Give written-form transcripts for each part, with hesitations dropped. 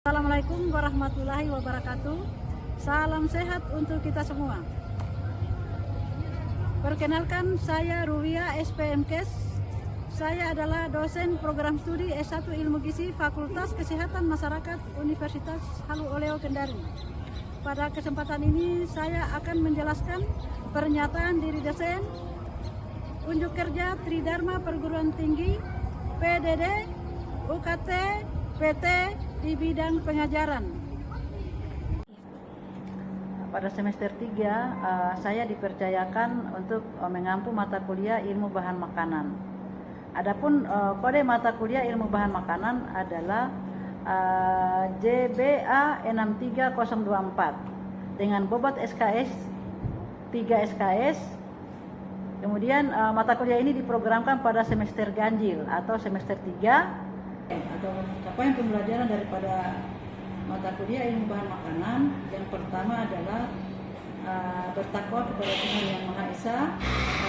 Assalamualaikum warahmatullahi wabarakatuh. Salam sehat untuk kita semua. Perkenalkan, saya Ruwia SPMKes. Saya adalah dosen program studi S1 Ilmu Gizi Fakultas Kesehatan Masyarakat Universitas Halu Oleo Kendari. Pada kesempatan ini saya akan menjelaskan pernyataan diri dosen, unjuk kerja Tridharma Perguruan Tinggi, PDD, UKT, PT di bidang pengajaran. Pada semester 3 saya dipercayakan untuk mengampu mata kuliah ilmu bahan makanan. Adapun kode mata kuliah ilmu bahan makanan adalah JBA 63024 dengan bobot SKS 3 SKS. Kemudian mata kuliah ini diprogramkan pada semester ganjil atau semester 3 atau capaian pembelajaran daripada mata kuliah ilmu bahan makanan. Yang pertama adalah bertakwa kepada Tuhan Yang Maha Esa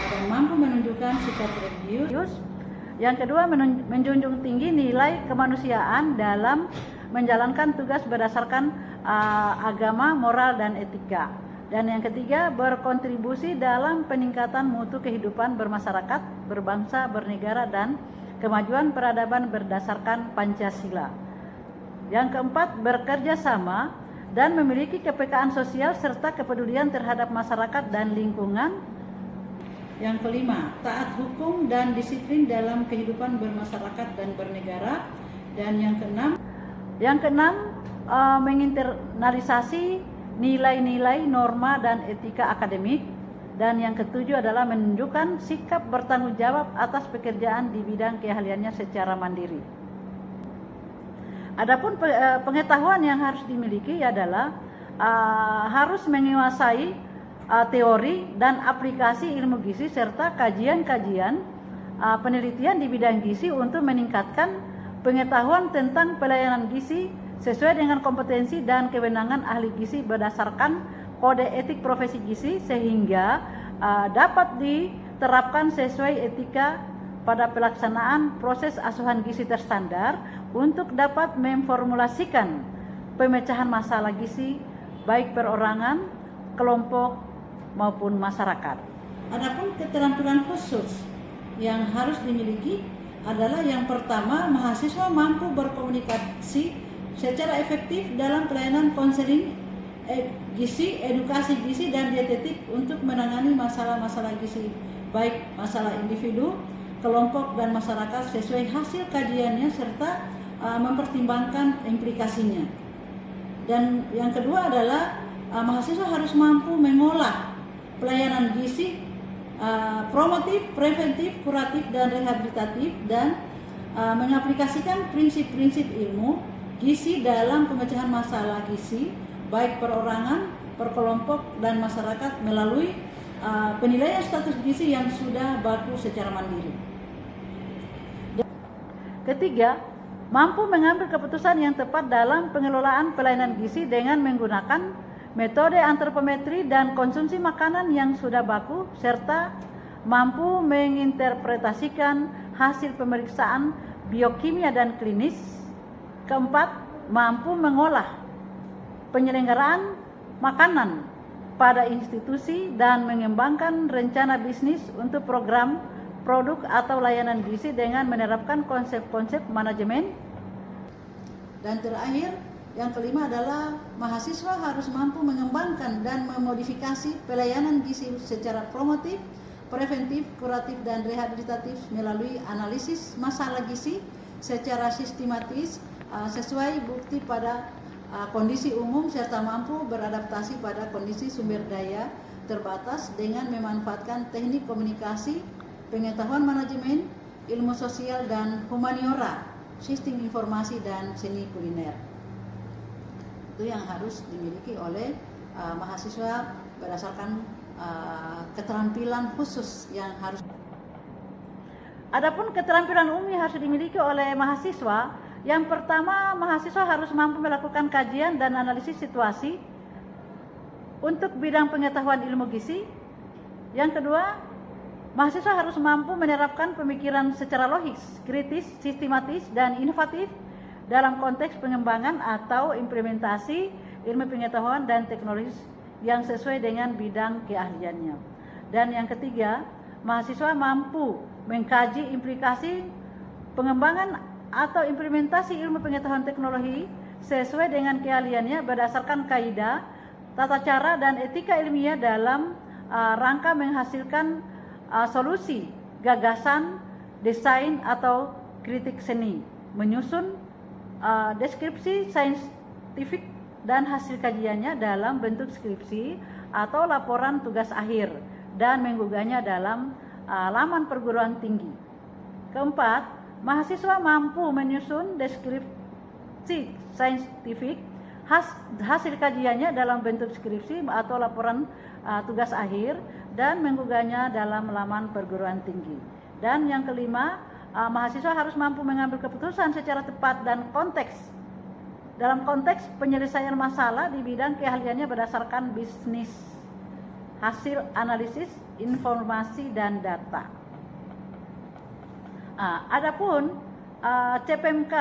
dan mampu menunjukkan sikap religius. Yang kedua, menjunjung tinggi nilai kemanusiaan dalam menjalankan tugas berdasarkan agama, moral, dan etika. Dan yang ketiga, berkontribusi dalam peningkatan mutu kehidupan bermasyarakat, berbangsa, bernegara, dan kemajuan peradaban berdasarkan Pancasila. Yang keempat, bekerja sama dan memiliki kepekaan sosial serta kepedulian terhadap masyarakat dan lingkungan. Yang kelima, taat hukum dan disiplin dalam kehidupan bermasyarakat dan bernegara. Dan yang keenam, menginternalisasi nilai-nilai, norma, dan etika akademik. Dan yang ketujuh adalah menunjukkan sikap bertanggung jawab atas pekerjaan di bidang keahliannya secara mandiri. Adapun pengetahuan yang harus dimiliki adalah harus menguasai teori dan aplikasi ilmu gizi serta kajian-kajian penelitian di bidang gizi untuk meningkatkan pengetahuan tentang pelayanan gizi sesuai dengan kompetensi dan kewenangan ahli gizi berdasarkan kode etik profesi gizi sehingga dapat diterapkan sesuai etika pada pelaksanaan proses asuhan gizi terstandar untuk dapat memformulasikan pemecahan masalah gizi baik perorangan, kelompok maupun masyarakat. Adapun keterampilan khusus yang harus dimiliki adalah yang pertama, mahasiswa mampu berkomunikasi secara efektif dalam pelayanan konseling gizi, edukasi gizi, dan dietetik untuk menangani masalah-masalah gizi baik masalah individu, kelompok, dan masyarakat sesuai hasil kajiannya serta mempertimbangkan implikasinya. Dan yang kedua adalah mahasiswa harus mampu mengolah pelayanan gizi promotif, preventif, kuratif, dan rehabilitatif dan mengaplikasikan prinsip-prinsip ilmu gizi dalam pemecahan masalah gizi baik perorangan, perkelompok, dan masyarakat melalui penilaian status gizi yang sudah baku secara mandiri. Ketiga, mampu mengambil keputusan yang tepat dalam pengelolaan pelayanan gizi dengan menggunakan metode antropometri dan konsumsi makanan yang sudah baku serta mampu menginterpretasikan hasil pemeriksaan biokimia dan klinis. Keempat, mampu mengolah penyelenggaraan makanan pada institusi dan mengembangkan rencana bisnis untuk program, produk, atau layanan gizi dengan menerapkan konsep-konsep manajemen. Dan terakhir, yang kelima adalah mahasiswa harus mampu mengembangkan dan memodifikasi pelayanan gizi secara promotif, preventif, kuratif, dan rehabilitatif melalui analisis masalah gizi secara sistematis sesuai bukti pada kondisi umum serta mampu beradaptasi pada kondisi sumber daya terbatas dengan memanfaatkan teknik komunikasi, pengetahuan manajemen, ilmu sosial, dan humaniora, sistem informasi, dan seni kuliner. Itu yang harus dimiliki oleh mahasiswa berdasarkan keterampilan khusus yang harus. Adapun keterampilan umum yang harus dimiliki oleh mahasiswa, yang pertama, mahasiswa harus mampu melakukan kajian dan analisis situasi untuk bidang pengetahuan ilmu gizi. Yang kedua, mahasiswa harus mampu menerapkan pemikiran secara logis, kritis, sistematis, dan inovatif dalam konteks pengembangan atau implementasi ilmu pengetahuan dan teknologi yang sesuai dengan bidang keahliannya. Dan yang ketiga, mahasiswa mampu mengkaji implikasi pengembangan atau implementasi ilmu pengetahuan teknologi sesuai dengan keahliannya berdasarkan kaidah, tata cara, dan etika ilmiah dalam rangka menghasilkan solusi, gagasan, desain, atau kritik seni, menyusun deskripsi saintifik dan hasil kajiannya dalam bentuk skripsi atau laporan tugas akhir dan menggugahnya dalam laman perguruan tinggi. Keempat, mahasiswa mampu menyusun deskripsi saintifik hasil kajiannya dalam bentuk skripsi atau laporan tugas akhir dan menggugahnya dalam laman perguruan tinggi. Dan yang kelima, mahasiswa harus mampu mengambil keputusan secara tepat dan dalam konteks penyelesaian masalah di bidang keahliannya berdasarkan bisnis, hasil analisis, informasi, dan data. Adapun CPMK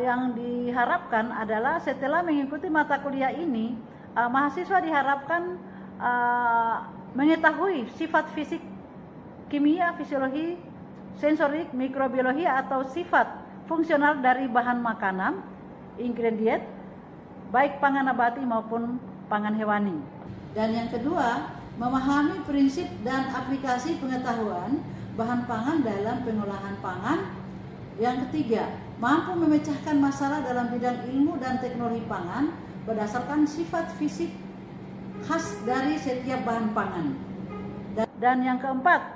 yang diharapkan adalah setelah mengikuti mata kuliah ini, mahasiswa diharapkan mengetahui sifat fisik, kimia, fisiologi, sensorik, mikrobiologi, atau sifat fungsional dari bahan makanan, ingredient, baik pangan nabati maupun pangan hewani. Dan yang kedua, memahami prinsip dan aplikasi pengetahuan bahan pangan dalam pengolahan pangan. Yang ketiga, mampu memecahkan masalah dalam bidang ilmu dan teknologi pangan berdasarkan sifat fisik khas dari setiap bahan pangan. Dan yang keempat,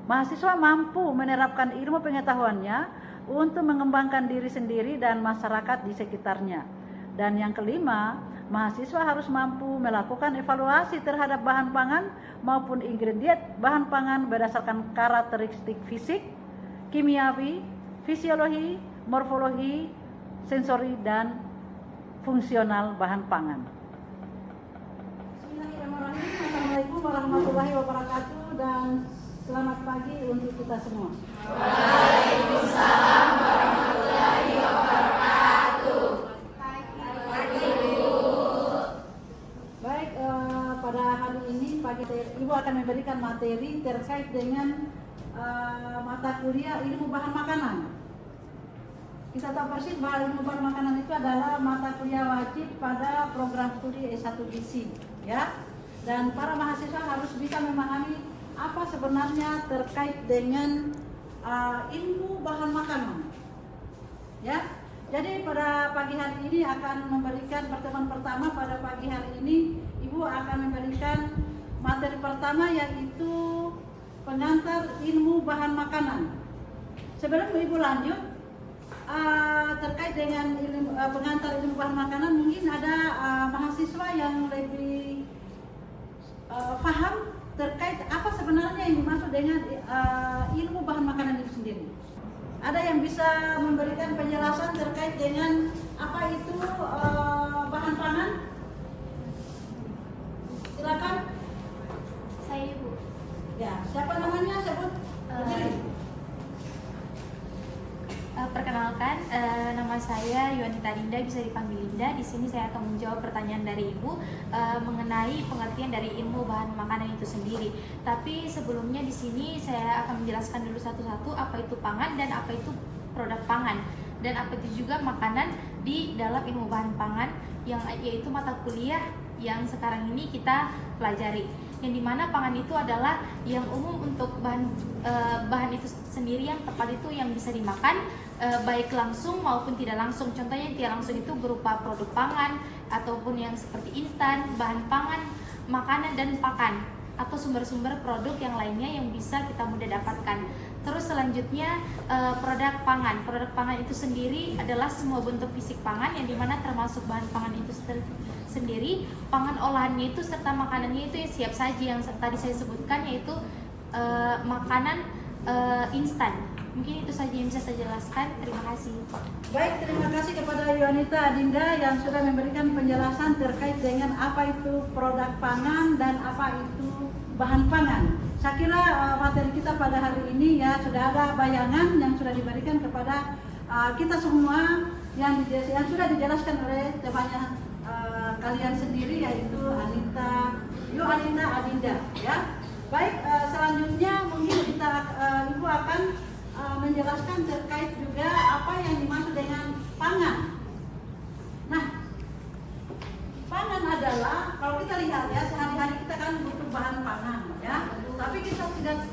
mahasiswa mampu menerapkan ilmu pengetahuannya untuk mengembangkan diri sendiri dan masyarakat di sekitarnya. Dan yang kelima, mahasiswa harus mampu melakukan evaluasi terhadap bahan pangan maupun ingredient bahan pangan berdasarkan karakteristik fisik, kimiawi, fisiologi, morfologi, sensori, dan fungsional bahan pangan. Bismillahirrahmanirrahim. Assalamualaikum warahmatullahi wabarakatuh dan selamat pagi untuk kita semua. Waalaikumsalam warahmatullahi wabarakatuh. Baik, pada hari ini Ibu akan memberikan materi terkait dengan mata kuliah ilmu bahan makanan. Kita tahu persis bahwa ilmu bahan makanan itu adalah mata kuliah wajib pada program studi S1 GISI, ya. Dan para mahasiswa harus bisa memahami apa sebenarnya terkait dengan ilmu bahan makanan, ya. Jadi pada pagi hari ini akan memberikan pertemuan pertama. Pada pagi hari ini Ibu akan memberikan materi pertama, yaitu pengantar ilmu bahan makanan. Sebelum Ibu lanjut terkait dengan pengantar ilmu bahan makanan, mungkin ada mahasiswa yang lebih paham terkait apa sebenarnya yang dimaksud dengan ilmu bahan makanan itu sendiri. Ada yang bisa memberikan penjelasan terkait dengan apa itu bahan pangan? Silakan. Saya Ibu. Ya, siapa namanya? Sebut sendiri. Perkenalkan, nama saya Yuanita Dinda, bisa dipanggil Dinda. Di sini saya akan menjawab pertanyaan dari Ibu mengenai pengertian dari ilmu bahan makanan itu sendiri. Tapi sebelumnya di sini saya akan menjelaskan dulu satu-satu apa itu pangan dan apa itu produk pangan dan apa itu juga makanan di dalam ilmu bahan pangan, yaitu mata kuliah yang sekarang ini kita pelajari. Yang dimana pangan itu adalah yang umum untuk bahan itu sendiri, yang tepat itu yang bisa dimakan baik langsung maupun tidak langsung. Contohnya yang tidak langsung itu berupa produk pangan ataupun yang seperti instan, bahan pangan, makanan, dan pakan atau sumber-sumber produk yang lainnya yang bisa kita mudah dapatkan. Terus selanjutnya produk pangan. Produk pangan itu sendiri adalah semua bentuk fisik pangan, yang dimana termasuk bahan pangan itu sendiri, pangan olahannya itu serta makanannya itu yang siap saji yang tadi saya sebutkan, yaitu makanan instan. Mungkin itu saja yang bisa saya jelaskan. Terima kasih. Baik, terima kasih kepada Yuanita Dinda yang sudah memberikan penjelasan terkait dengan apa itu produk pangan dan apa itu bahan pangan. Saya kira materi kita pada hari ini ya sudah ada bayangan yang sudah diberikan kepada kita semua yang sudah dijelaskan oleh temannya kalian sendiri, yaitu Anita Adinda, ya. Baik, selanjutnya mungkin Ibu akan menjelaskan terkait juga apa yang dimaksud dengan pangan. Nah, pangan adalah, kalau kita lihat ya, sehari-hari kita kan butuh bahan pangan, ya. Tapi kita tidak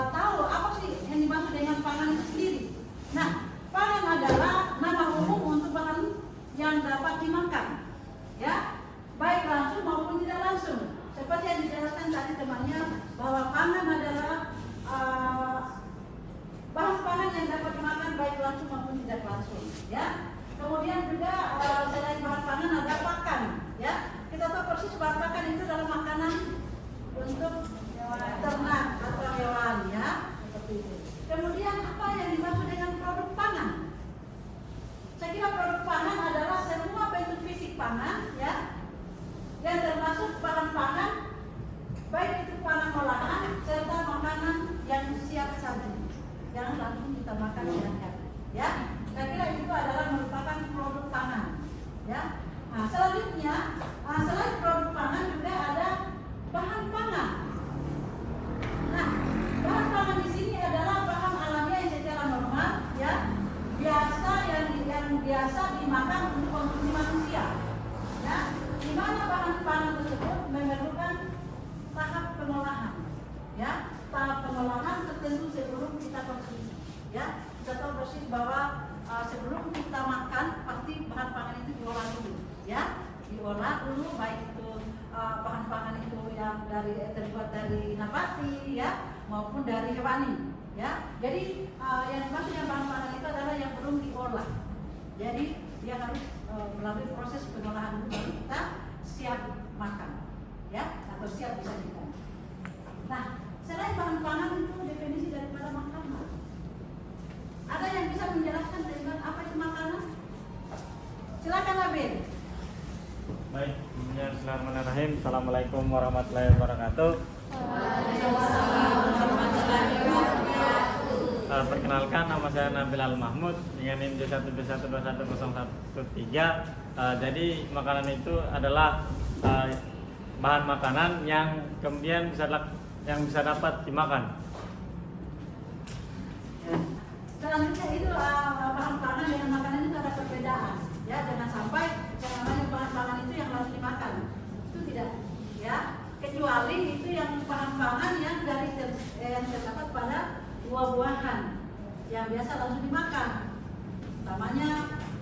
tahu apa sih yang dimaksud dengan pangan itu sendiri. Nah, pangan adalah nama umum untuk bahan yang dapat dimakan, ya, baik langsung maupun tidak langsung. Seperti yang dijelaskan tadi temannya, bahwa pangan adalah bahan pangan yang dapat dimakan baik langsung maupun tidak langsung, ya. Kemudian juga selain bahan pangan ada pakan, ya. Kita tahu persis bahan pakan itu adalah makanan untuk ternak atau hewan, ya. Seperti itu. Kemudian apa yang dimaksud dengan produk pangan? Saya kira produk pangan adalah semua bentuk fisik pangan, ya, yang termasuk bahan pangan, baik itu pangan olahan serta makanan yang siap saji, jangan langsung kita makan dengan ya. Saya kira itu adalah merupakan produk pangan, ya. Nah, selanjutnya selain produk pangan juga ada bahan pangan. Nah, bahan pangan di sini adalah bahan alamiah yang secara normal, ya, biasa yang biasa dimakan untuk konsumsi manusia, ya. Di mana bahan pangan tersebut memerlukan tahap pengolahan, ya, tahap pengolahan tertentu sebelum kita konsumsi, ya. Kita tahu persis bahwa sebelum kita makan pasti bahan pangan itu diolah dulu, ya, diolah dulu, baik itu bahan pangan itu yang terbuat dari nabati, ya, maupun dari hewani, ya. Jadi yang maksudnya bahan pangan itu adalah yang belum diolah, jadi dia harus melalui proses pengolahan dulu baru kita siap makan, ya, atau siap disajikan. Nah, selain bahan pangan itu definisi daripada makanan, ada yang bisa menjelaskan tentang apa itu makanan? Silakan Abin. Baik, bismillahirrahmanirrahim. Assalamualaikum warahmatullahi wabarakatuh. Perkenalkan, nama saya Nabil Al-Mahmud dengan NIM J1B1210113. Jadi makanan itu adalah bahan makanan yang kemudian bisa dapat dimakan. Selanjutnya itu bahan pangan dengan makanan itu ada perbedaan, ya. Jangan sampai yang namanya bahan pangan itu yang harus dimakan, itu tidak, ya. Kecuali itu yang bahan pangan yang yang terdapat pada buah-buahan yang biasa langsung dimakan. Utamanya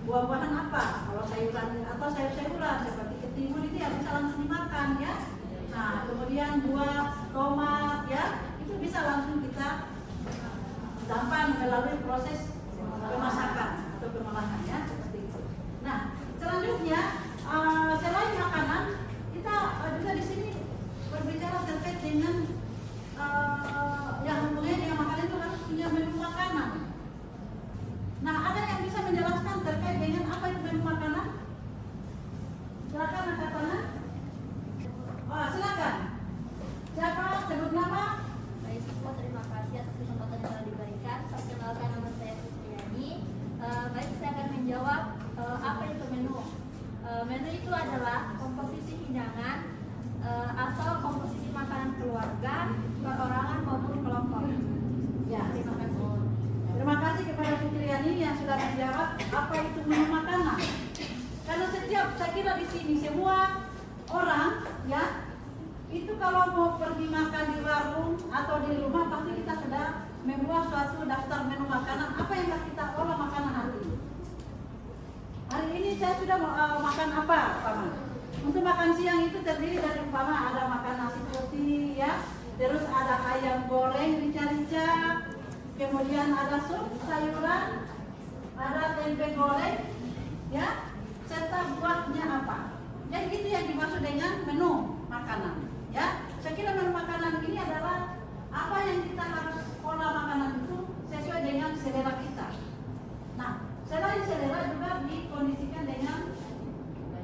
buah-buahan apa? Kalau sayuran atau sayur-sayuran seperti ketimun itu yang bisa langsung dimakan, ya. Nah, kemudian buah tomat, ya, itu bisa langsung kita tanpa melalui proses pemasakan atau pengolahan, ya, seperti itu. Nah, selanjutnya selain makanan, kita juga di sini berbicara terkait dengan yang hubungannya dengan makanan itu harus punya menu makanan. Nah, ada yang bisa menjelaskan terkait dengan apa itu menu makanan? Silakan angkat tangan. Silakan. Siapa? Sebut nama. Baik, semua terima kasih atas kesempatan yang telah diberikan. Perkenalkan, nama saya Fitriani. Baik, saya akan menjawab apa itu menu. Menu itu adalah komposisi hidangan atau komposisi makanan keluarga, perorangan maupun kelompok. Ya, Terima kasih. terima kasih kepada Fitriani yang sudah menjawab apa itu menu makanan. Karena saya kira di sini semua orang, ya, itu kalau mau pergi makan di warung atau di rumah pasti kita sudah membuat suatu daftar menu makanan. Apa yang harus kita olah makanan hari ini? Hari ini saya sudah makan apa, Paman? Untuk makan siang itu terdiri dari umpama ada makan nasi putih, ya, terus ada ayam goreng rica-rica, kemudian ada sup sayuran, ada tempe goreng, ya, serta buahnya apa. Jadi itu yang dimaksud dengan menu makanan, ya. Saya kira menu makanan ini adalah apa yang kita harus olah makanan itu sesuai dengan selera kita. Nah, selain selera juga dikondisikan dengan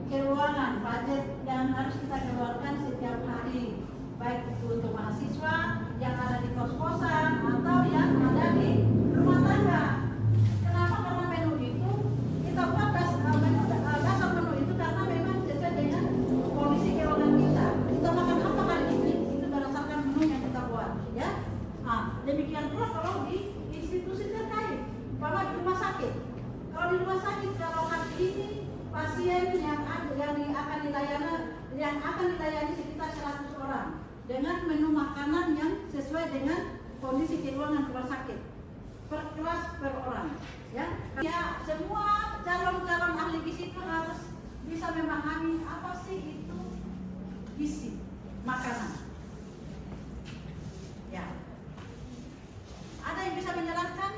keuangan, budget yang harus kita keluarkan setiap hari, baik itu untuk mahasiswa yang ada di kos-kosan atau yang ada di rumah tangga. Kenapa? Karena menu yang akan dilayani sekitar 100 orang dengan menu makanan yang sesuai dengan kondisi keuangan rumah sakit per kelas per orang. Ya, semua calon-calon ahli gizi itu harus bisa memahami apa sih itu gizi makanan. Ya, ada yang bisa menjelaskan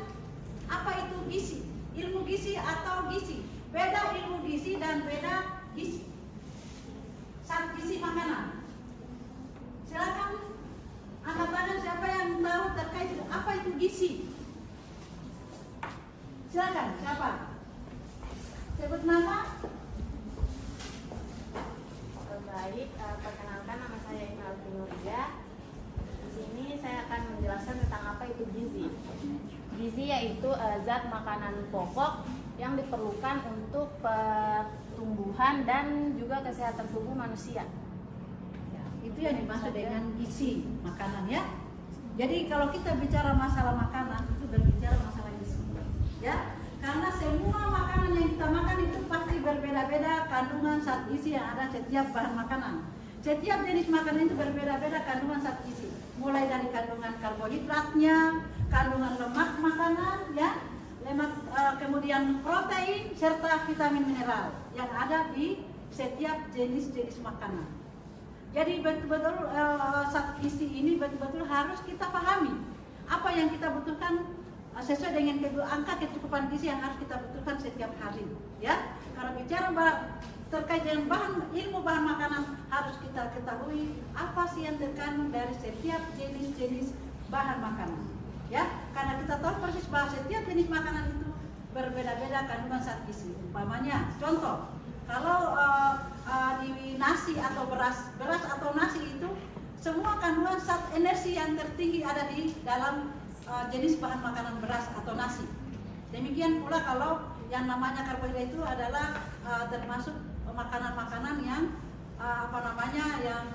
apa itu gizi, ilmu gizi atau gizi? Beda ilmu gizi dan beda gizi. Saat gizi makanan. Silakan angkat tangan siapa yang tahu terkait apa itu gizi. Silakan, siapa? Sebut nama. Baik, perkenalkan nama saya Inal Nuria. Di sini saya akan menjelaskan tentang apa itu gizi. Gizi yaitu zat makanan pokok yang diperlukan untuk pertumbuhan dan juga kesehatan tubuh manusia. Ya, itu yang dimaksud dengan gizi makanan ya. Jadi kalau kita bicara masalah makanan itu berbicara masalah gizi. Ya, karena semua makanan yang kita makan itu pasti berbeda-beda kandungan zat gizi yang ada setiap bahan makanan. Setiap jenis makanan itu berbeda-beda kandungan zat gizi. Mulai dari kandungan karbohidratnya, kandungan lemak makanan, ya, lemak, kemudian protein serta vitamin mineral yang ada di setiap jenis-jenis makanan. Jadi betul-betul zat gizi ini betul-betul harus kita pahami apa yang kita butuhkan sesuai dengan angka kecukupan gizi yang harus kita butuhkan setiap hari. Ya, kalau bicara terkait dengan ilmu bahan makanan harus kita ketahui apa sih yang terkandung dari setiap jenis-jenis bahan makanan. Ya, karena kita tahu persis bahwa setiap jenis makanan itu berbeda-beda kandungan zat gizi. Umpamanya, contoh, kalau di nasi atau beras atau nasi itu semua kandungan zat energi yang tertinggi ada di dalam jenis bahan makanan beras atau nasi. Demikian pula kalau yang namanya karbohidrat itu adalah termasuk makanan-makanan yang yang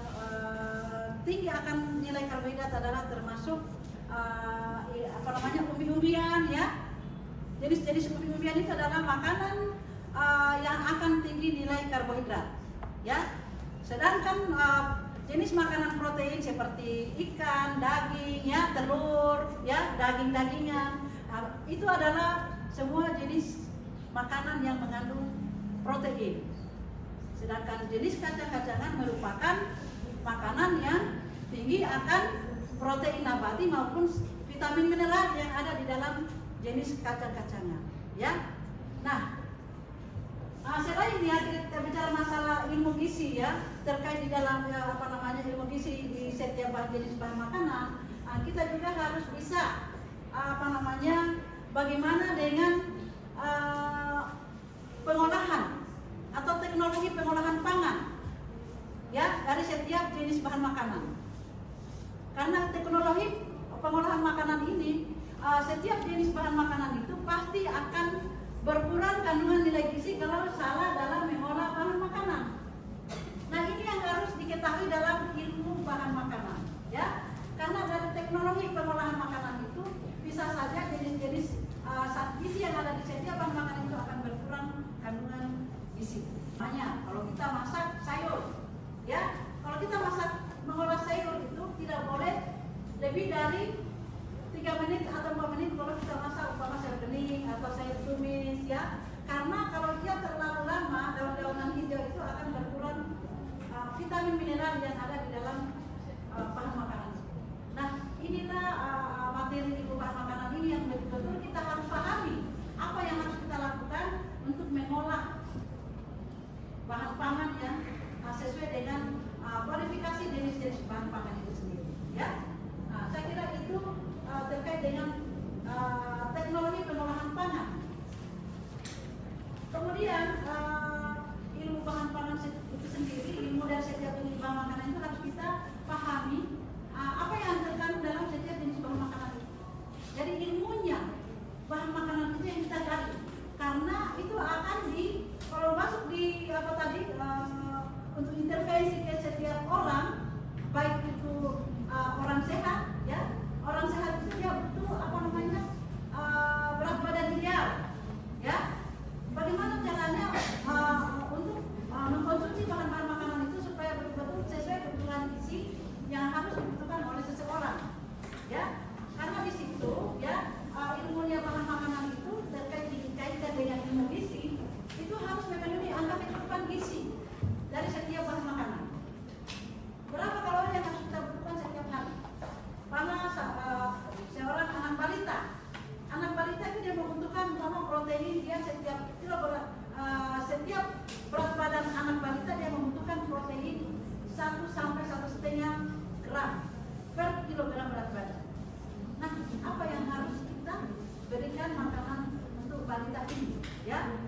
tinggi akan nilai karbohidrat adalah termasuk umbi-umbian ya. Jenis-jenis umbi-umbian itu adalah makanan yang akan tinggi nilai karbohidrat ya. Sedangkan jenis makanan protein seperti ikan, daging, ya, telur, ya, daging-dagingan, itu adalah semua jenis makanan yang mengandung protein. Sedangkan jenis kacang-kacangan merupakan makanan yang tinggi akan protein nabati maupun vitamin mineral yang ada di dalam jenis kacang-kacangan. Ya, nah. Selain ini kita bicara masalah ilmu gizi ya, terkait di dalam ilmu gizi di setiap jenis bahan makanan, kita juga harus bisa bagaimana dengan pengolahan atau teknologi pengolahan pangan ya dari setiap jenis bahan makanan. Karena teknologi pengolahan makanan ini setiap jenis bahan makanan itu pasti akan berkurang kandungan nilai gizi kalau salah dalam mengolah bahan makanan. Nah, ini yang harus diketahui dalam ilmu bahan makanan, ya. Karena dari teknologi pengolahan makanan itu bisa saja jenis-jenis zat gizi yang ada di setiap bahan makanan itu akan berkurang kandungan gizi. Makanya kalau kita masak sayur, ya, kalau kita mengolah sayur itu tidak boleh lebih dari 3 menit atau 4 menit kalau kita masak sayur bening atau sayur tumis ya, karena kalau dia terlalu lama daun-daunan hijau itu akan berkurang vitamin mineral yang ada di dalam bahan makanan. Nah, inilah materi ilmu bahan makanan ini yang betul-betul kita harus pahami apa yang harus kita lakukan untuk mengolah bahan pangan yang sesuai dengan kualifikasi jenis-jenis bahan pangan itu sendiri ya. Nah, saya kira itu terkait dengan teknologi pengolahan pangan. Kemudian ilmu bahan pangan itu sendiri, ilmu dari setiap jenis bahan makanan itu harus kita pahami apa yang terkandung dalam setiap jenis bahan makanan itu. Jadi ilmunya bahan makanan itu yang kita cari, karena itu akan kalau masuk di untuk intervensi ke setiap orang, baik itu orang sehat ya. Orang sehat itu dia butuh berat badan ideal, ya. Bagaimana caranya untuk mengkonsumsi bahan-bahan makanan itu supaya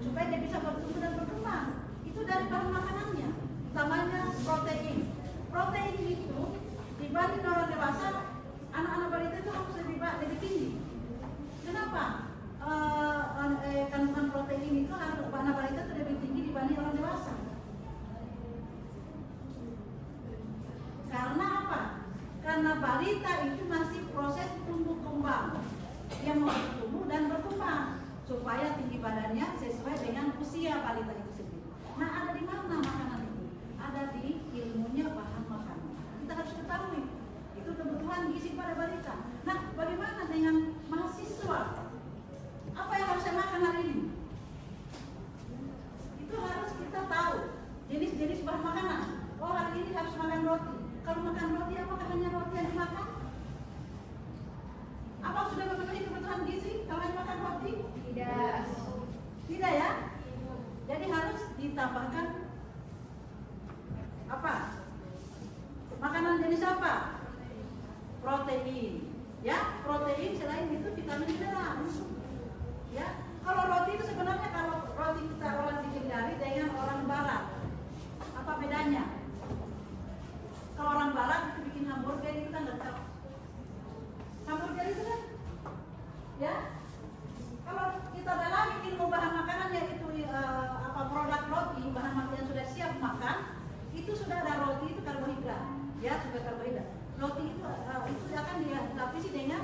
supaya dia bisa bertumbuh dan berkembang. Itu dari bahan makanannya, utamanya protein. Protein itu dibanding orang dewasa, anak-anak balita itu harus lebih tinggi. Kenapa? Kandungan protein itu harus anak balita itu lebih tinggi dibanding orang dewasa. Karena apa? Karena balita itu masih proses tumbuh kembang. Dia mau bertumbuh dan berkembang supaya tinggi badannya sesuai dengan usia balita itu sendiri. Nah, ada di mana makanan itu? Ada di ilmunya bahan makanan. Kita harus ketahui itu kebutuhan gizi pada balita. Nah, bagaimana dengan mahasiswa? Apa yang harus saya makan hari ini? Itu harus kita tahu jenis-jenis bahan makanan. Oh, hari ini harus makan roti. Kalau makan roti, apakah hanya roti yang dimakan? Apa sudah memenuhi kebutuhan gizi kalau hanya makan roti? Tidak. Tidak ya? Jadi harus ditambahkan apa? Makanan jenis apa? Protein. Ya, protein selain itu vitamin mineral. Ya, kalau roti itu sebenarnya kalau roti kita orang dihindari dengan orang barat, apa bedanya? Kalau orang barat itu bikin hamburger itu kan nggak tahu. Hamburger itu kan, ya. Kalau kita dalami ilmu bahan makanan yaitu produk roti, bahan makanan yang sudah siap makan, itu sudah ada roti itu karbohidrat, ya sudah karbohidrat. Roti itu akan dilapisi dengan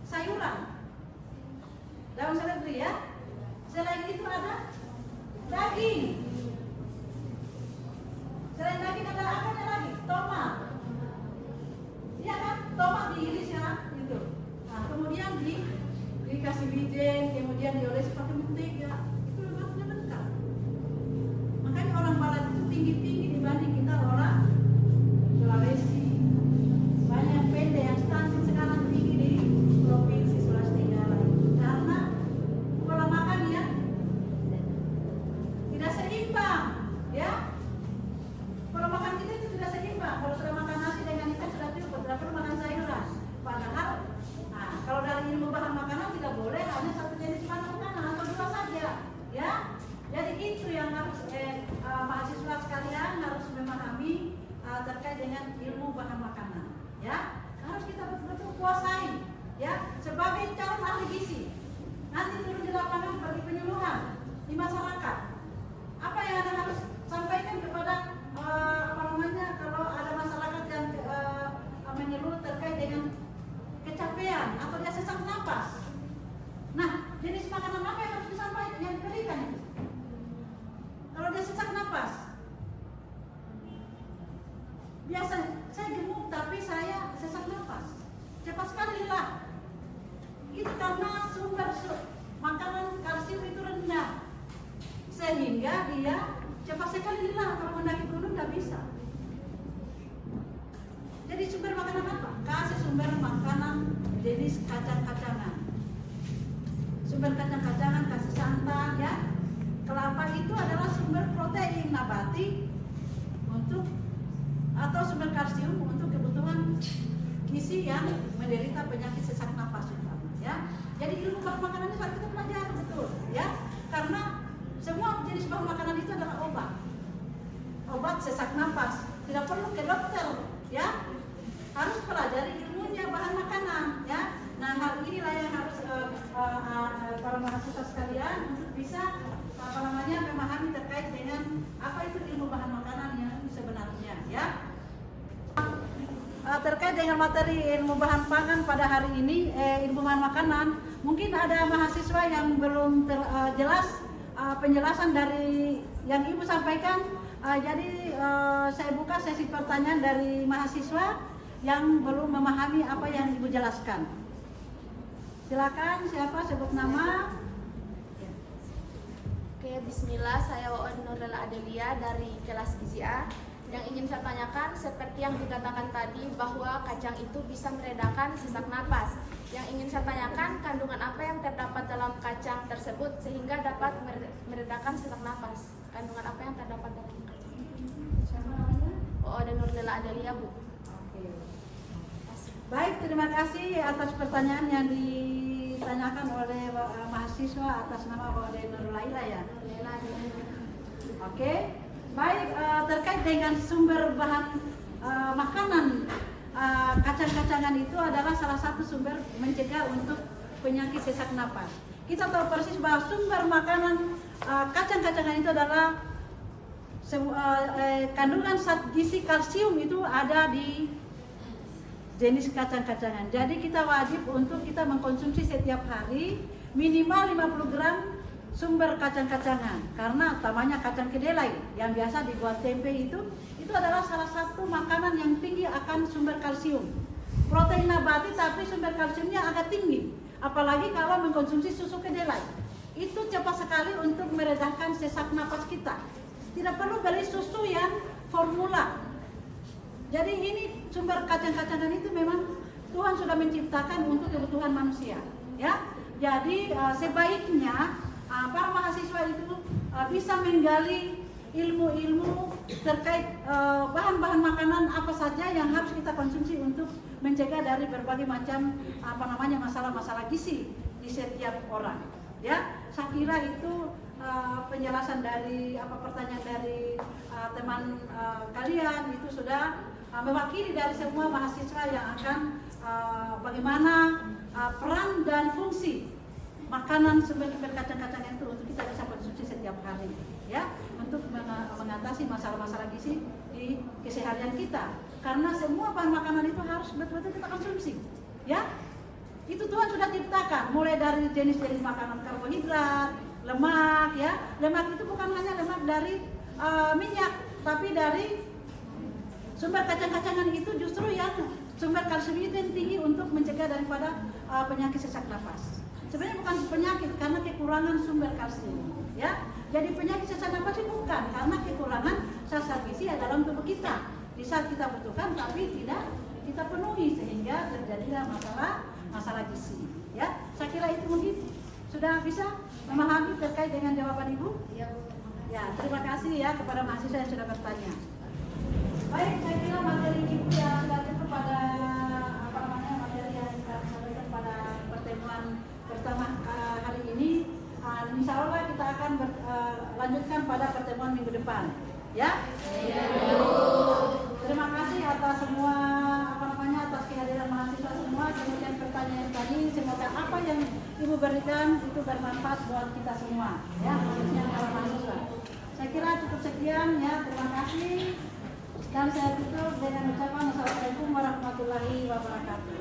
sayuran, daun seledri ya. Selain itu ada daging. Selain daging ada apa lagi? Tomat. Iya kan? Tomat diiris ya, gitu. Nah, kemudian dikasih wijen, kemudian diolesi pakai mentega. Itu lemaknya lengkap. Makanya orang barat itu tinggi-tinggi dibanding kita orang Sulawesi. Banyak pendek yang stunting sekarang tinggi di provinsi Sulawesi Tenggara. Karena pola makannya tidak seimbang, ya. Pola makan kita itu tidak seimbang. Kalau sudah makan nasi dengan ikan sudah cukup, tidak perlu makan sayuran. Padahal, nah, kalau dari ilmu bahan makanan tidak boleh hanya satu jenis bahan makanan atau dua saja, ya. Jadi itu yang harus mahasiswa sekalian harus memahami terkait dengan ilmu bahan makanan, ya. Harus kita betul-betul kuasai, ya. Sebagai calon ahli gizi, nanti turun di lapangan bagi penyuluhan di masyarakat. Apa yang Anda harus sampaikan kepada kalau ada masyarakat yang menyeluruh terkait dengan kecapean atau dia sesak napas. Nah, jenis makanan apa yang harus disampaikan, yang diberikan itu? Kalau dia sesak napas, biasa saya gemuk tapi saya sesak napas, cepat sekali lelah. Itu karena sumber makanan kalsium itu rendah, sehingga dia cepat sekali lelah. Kalau mendaki gunung nggak bisa. Jadi sumber makanan apa? Kasih sumber makanan jenis kacang-kacangan. Sumber kacang-kacangan, kasih santan, ya. Kelapa itu adalah sumber protein nabati atau sumber kalsium untuk kebutuhan gizi yang menderita penyakit sesak napas, ya. Jadi ilmu bahan makanan ini harus kita pelajari betul, ya. Karena semua jenis bahan makanan itu adalah obat sesak napas. Tidak perlu ke dokter, ya. Harus pelajari ilmunya bahan makanan, ya. Nah, hal inilah yang harus para mahasiswa sekalian untuk bisa memahami terkait dengan apa itu ilmu bahan makanan yang sebenarnya, ya. Terkait dengan materi ilmu bahan pangan pada hari ini, ilmu bahan makanan, mungkin ada mahasiswa yang belum jelas penjelasan dari yang Ibu sampaikan. Jadi saya buka sesi pertanyaan dari mahasiswa yang belum memahami apa yang Ibu jelaskan. Silakan, siapa, sebut nama. Oke, bismillah, saya Nurlela Adelia dari kelas gizi A. Yang ingin saya tanyakan, seperti yang dikatakan tadi bahwa kacang itu bisa meredakan sesak napas. Yang ingin saya tanyakan, kandungan apa yang terdapat dalam kacang tersebut sehingga dapat meredakan sesak napas? Kandungan apa yang terdapat dalam kacang? Siapa namanya? Oh, ada Nurlela Adelia, Bu. Oke. Baik, terima kasih atas pertanyaan yang ditanyakan oleh mahasiswa atas nama oleh Nurlaila ya. Oke, baik, terkait dengan sumber bahan makanan, kacang-kacangan itu adalah salah satu sumber mencegah untuk penyakit sesak napas. Kita tahu persis bahwa sumber makanan kacang-kacangan itu adalah kandungan zat gizi kalsium itu ada di jenis kacang-kacangan. Jadi kita wajib untuk kita mengkonsumsi setiap hari minimal 50 gram sumber kacang-kacangan, karena utamanya kacang kedelai yang biasa dibuat tempe itu adalah salah satu makanan yang tinggi akan sumber kalsium. Protein nabati tapi sumber kalsiumnya agak tinggi, apalagi kalau mengkonsumsi susu kedelai. Itu cepat sekali untuk meredakan sesak napas kita. Tidak perlu beli susu yang formula. Jadi ini sumber kacang-kacangan itu memang Tuhan sudah menciptakan untuk kebutuhan manusia, ya. Jadi sebaiknya para mahasiswa itu bisa menggali ilmu-ilmu terkait bahan-bahan makanan apa saja yang harus kita konsumsi untuk mencegah dari berbagai macam masalah-masalah gizi di setiap orang, ya. Saya kira itu penjelasan dari pertanyaan dari teman kalian itu sudah mewakili dari semua mahasiswa yang akan bagaimana peran dan fungsi makanan sumber kacang-kacangan itu untuk kita bisa konsumsi setiap hari, ya, untuk mengatasi masalah-masalah gizi di keseharian kita. Karena semua bahan makanan itu harus betul-betul kita konsumsi, ya. Itu Tuhan sudah ciptakan, mulai dari jenis-jenis makanan karbohidrat, lemak, ya. Lemak itu bukan hanya lemak dari minyak, tapi dari sumber kacang-kacangan itu justru yang sumber kalsium itu yang tinggi untuk mencegah daripada penyakit sesak nafas. Sebenarnya bukan penyakit, karena kekurangan sumber kalsium, ya. Jadi penyakit sesak nafas itu bukan karena kekurangan zat gizi dalam tubuh kita. Di saat kita butuhkan tapi tidak kita penuhi, sehingga terjadilah masalah gizi, ya. Saya kira itu mungkin sudah bisa memahami terkait dengan jawaban Ibu. Ya, terima kasih ya kepada mahasiswa yang sudah bertanya. Baik, saya kira materi Ibu yang sudah cukup pada materi yang kita sampaikan pada pertemuan pertama hari ini. Insya Allah kita akan lanjutkan pada pertemuan minggu depan, ya. Terima kasih atas semua atas kehadiran mahasiswa semua, kemudian pertanyaan tadi. Semoga apa yang Ibu berikan itu bermanfaat buat kita semua, ya, khususnya para mahasiswa. Saya kira cukup sekian, ya. Terima kasih. Dan saya tutup dengan ucapan Assalamualaikum warahmatullahi wabarakatuh.